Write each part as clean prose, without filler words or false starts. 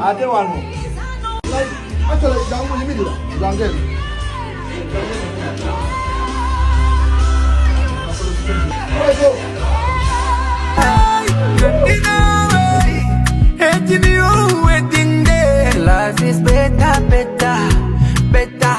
Adewanu. Like, actually, young women, young girl. Life is better, better, better.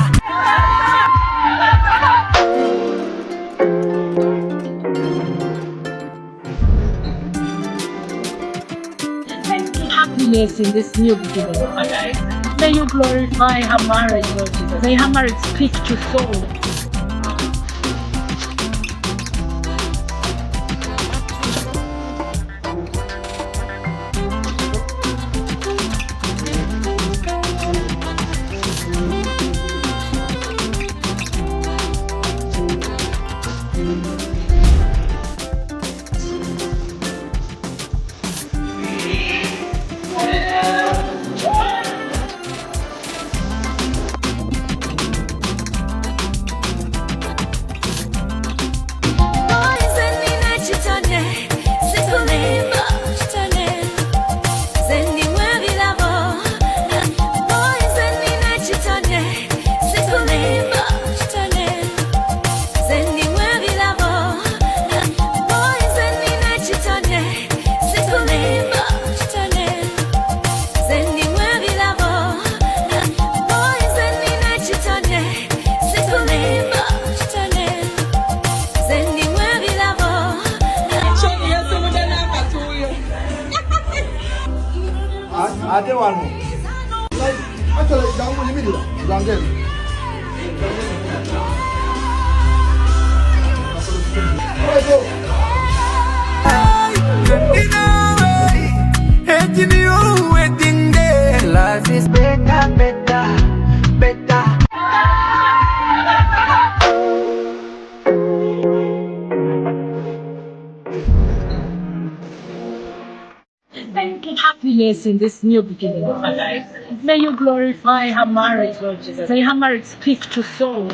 Happiness in this new beginning of my life. May you glorify her marriage, Lord Jesus. May her marriage speak to soul. Adewanu. Like, actually, young women, young girl. Life is better, better, better. Thank you. Happiness in this new beginning of my life. May you glorify her marriage, Lord Jesus. May her marriage speak to soul.